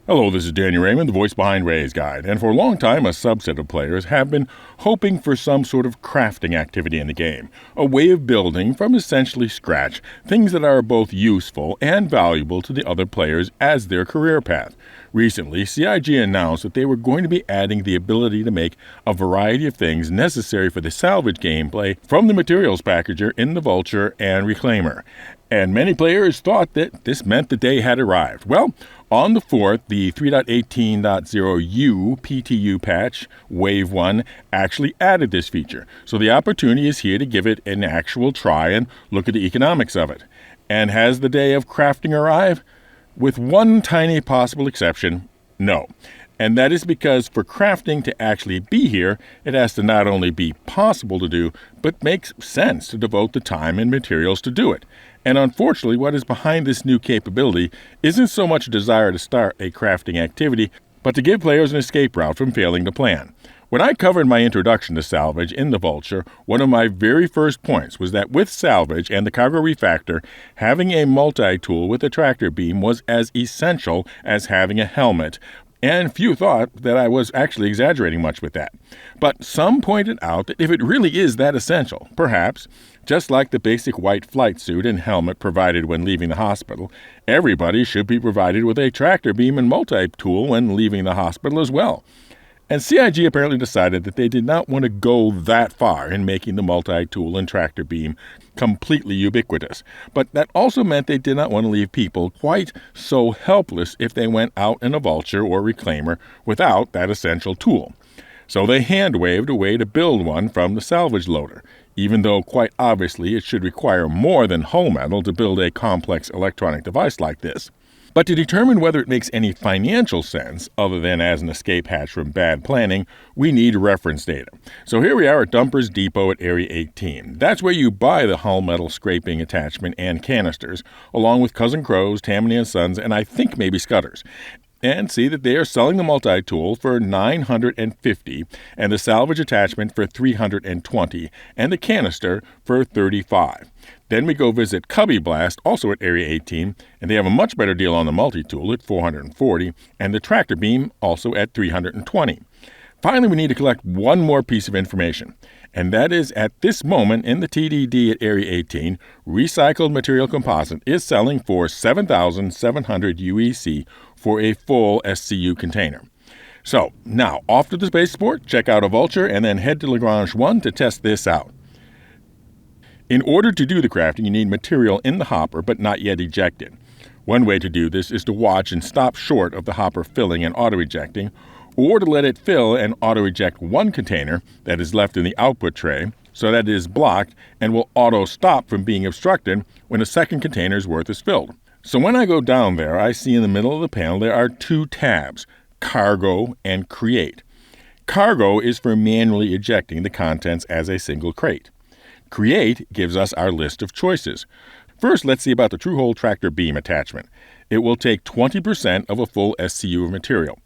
Hello, this is Daniel Raymond, the voice behind Ray's Guide, and for a long time a subset of players have been hoping for some sort of crafting activity in the game, a way of building from essentially scratch things that are both useful and valuable to the other players as their career path. Recently, CIG announced that they were going to be adding the ability to make a variety of things necessary for the Salvage gameplay from the materials packager in the Vulture and Reclaimer. And many players thought that this meant the day had arrived. Well, on the 4th, the 3.18.0U PTU patch, Wave 1, actually added this feature. So the opportunity is here to give it an actual try and look at the economics of it. And has the day of crafting arrived? With one tiny possible exception, no. And that is because for crafting to actually be here, it has to not only be possible to do, but makes sense to devote the time and materials to do it. And unfortunately, what is behind this new capability isn't so much a desire to start a crafting activity, but to give players an escape route from failing to plan. When I covered my introduction to Salvage in the Vulture, one of my very first points was that with Salvage and the Cargo Refactor, having a multi-tool with a tractor beam was as essential as having a helmet. And few thought that I was actually exaggerating much with that. But some pointed out that if it really is that essential, perhaps, just like the basic white flight suit and helmet provided when leaving the hospital, everybody should be provided with a tractor beam and multi-tool when leaving the hospital as well. And CIG apparently decided that they did not want to go that far in making the multi-tool and tractor beam completely ubiquitous. But that also meant they did not want to leave people quite so helpless if they went out in a Vulture or Reclaimer without that essential tool. So they hand-waved a way to build one from the Salvage loader, even though quite obviously it should require more than hull metal to build a complex electronic device like this. But to determine whether it makes any financial sense, other than as an escape hatch from bad planning, we need reference data. So here we are at Dumpers Depot at Area 18. That's where you buy the hull metal scraping attachment and canisters, along with Cousin Crows, Tammany & Sons, and I think maybe Scudders. And see that they are selling the multi-tool for $950 and the Salvage attachment for $320 and the canister for $35. Then we go visit Cubby Blast, also at Area 18, and they have a much better deal on the multi-tool at $440 and the tractor beam also at $320. Finally, we need to collect one more piece of information, and that is at this moment in the TDD at Area 18, recycled material composite is selling for $7,700 UEC for a full SCU container. So, now, off to the spaceport, check out a Vulture, and then head to Lagrange 1 to test this out. In order to do the crafting, you need material in the hopper, but not yet ejected. One way to do this is to watch and stop short of the hopper filling and auto-ejecting, or to let it fill and auto-eject one container that is left in the output tray, so that it is blocked and will auto-stop from being obstructed when a second container's worth is filled. So when I go down there, I see in the middle of the panel there are two tabs, Cargo and Create. Cargo is for manually ejecting the contents as a single crate. Create gives us our list of choices. First, let's see about the TrueHole tractor beam attachment. It will take 20% of a full SCU of material.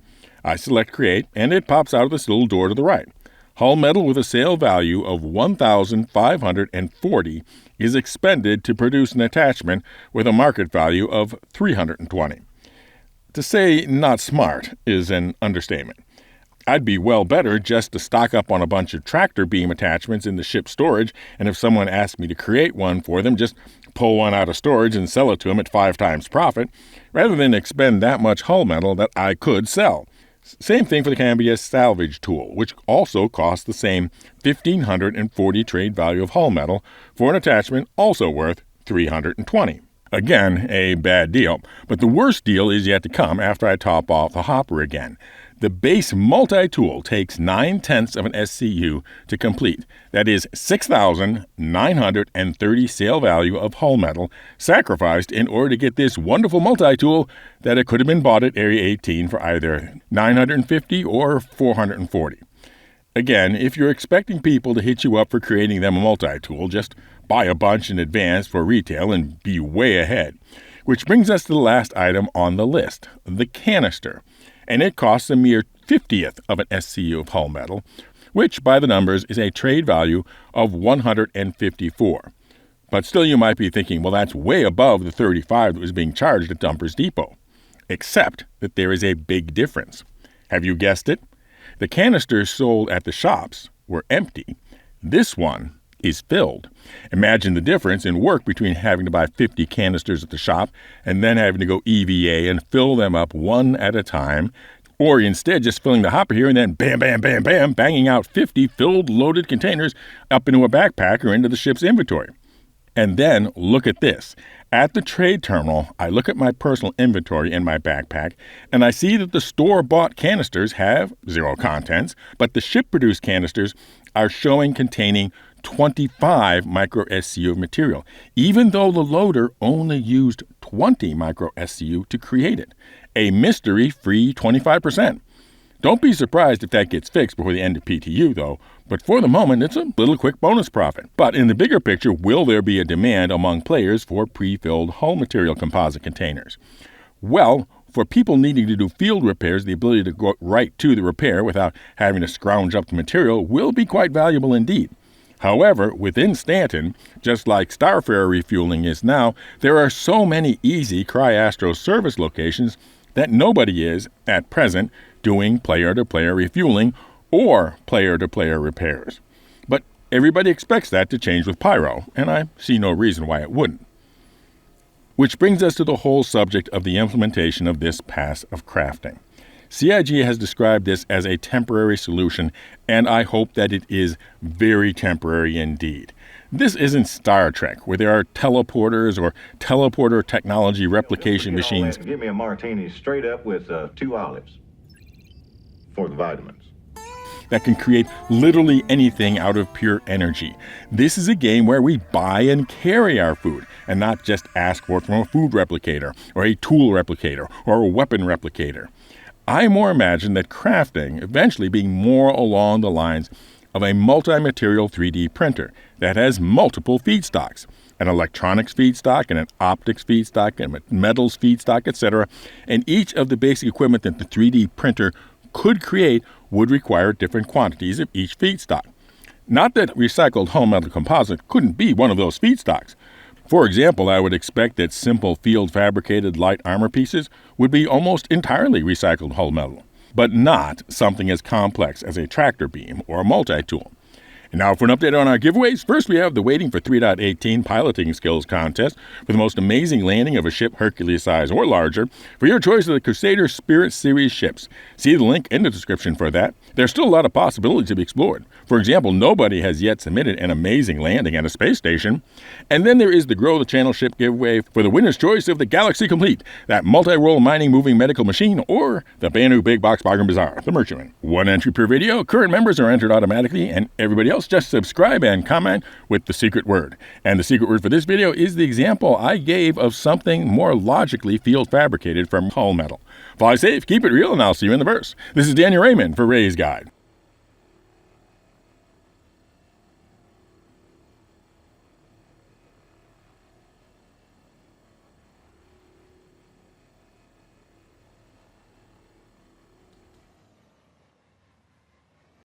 I select Create, and it pops out of this little door to the right. Hull metal with a sale value of $1,540 is expended to produce an attachment with a market value of $320. To say not smart is an understatement. I'd be well better just to stock up on a bunch of tractor beam attachments in the ship storage, and if someone asked me to create one for them, just pull one out of storage and sell it to them at 5 times profit, rather than expend that much hull metal that I could sell. Same thing for the Cambia Salvage tool, which also costs the same $1,540 trade value of hull metal for an attachment also worth $320. Again, a bad deal, but the worst deal is yet to come after I top off the hopper again. The base multi-tool takes 9/10 of an SCU to complete. That is 6,930 sale value of hull metal sacrificed in order to get this wonderful multi-tool that it could have been bought at Area 18 for either $950 or $440. Again, if you're expecting people to hit you up for creating them a multi-tool, just buy a bunch in advance for retail and be way ahead. Which brings us to the last item on the list, the canister. And it costs a mere 50th of an SCU of hull metal, which, by the numbers, is a trade value of $154. But still you might be thinking, well, that's way above the $35 that was being charged at Dumpers Depot. except that there is a big difference. Have you guessed it? The canisters sold at the shops were empty. This one is filled. Imagine the difference in work between having to buy 50 canisters at the shop and then having to go EVA and fill them up one at a time, or instead just filling the hopper here and then bam, bam, bam, bam, banging out 50 filled, loaded containers up into a backpack or into the ship's inventory. And then look at this. At the trade terminal, I look at my personal inventory in my backpack, and I see that the store-bought canisters have 0 contents, but the ship-produced canisters are showing containing 25 micro SCU of material, even though the loader only used 20 micro SCU to create it. A mystery-free 25%. Don't be surprised if that gets fixed before the end of PTU, though, but for the moment, it's a little quick bonus profit. But in the bigger picture, will there be a demand among players for pre-filled hull material composite containers? Well, for people needing to do field repairs, the ability to go right to the repair without having to scrounge up the material will be quite valuable indeed. However, within Stanton, just like Starfarer refueling is now, there are so many easy CryAstro service locations that nobody is, at present, doing player-to-player refueling or player-to-player repairs. But everybody expects that to change with Pyro, and I see no reason why it wouldn't. Which brings us to the whole subject of the implementation of this pass of crafting. CIG has described this as a temporary solution, and I hope that it is very temporary indeed. This isn't Star Trek, where there are teleporters or teleporter technology replication machines. Give me a martini straight up with 2 olives for the vitamins. That can create literally anything out of pure energy. This is a game where we buy and carry our food, and not just ask for it from a food replicator, or a tool replicator, or a weapon replicator. I more imagine that crafting eventually being more along the lines of a multi-material 3D printer that has multiple feedstocks, an electronics feedstock and an optics feedstock and a metals feedstock, etc. And each of the basic equipment that the 3D printer could create would require different quantities of each feedstock. Not that recycled hull metal composite couldn't be one of those feedstocks. For example, I would expect that simple field-fabricated light armor pieces would be almost entirely recycled hull metal, but not something as complex as a tractor beam or a multi-tool. And now for an update on our giveaways. First, we have the Waiting for 3.18 Piloting Skills Contest for the most amazing landing of a ship Hercules size or larger for your choice of the Crusader Spirit Series ships. See the link in the description for that. There's still a lot of possibilities to be explored. For example, nobody has yet submitted an amazing landing at a space station. And then there is the Grow the Channel ship giveaway for the winner's choice of the Galaxy Complete, that multi-role mining moving medical machine, or the Banu Big Box Bargain Bazaar, the Merchantman. 1 entry per video. Current members are entered automatically, and everybody else just subscribe and comment with the secret word. And the secret word for this video is the example I gave of something more logically field fabricated from hull metal. Fly safe, keep it real, and I'll see you in the verse. This is Daniel Raymond for Ray's Guide.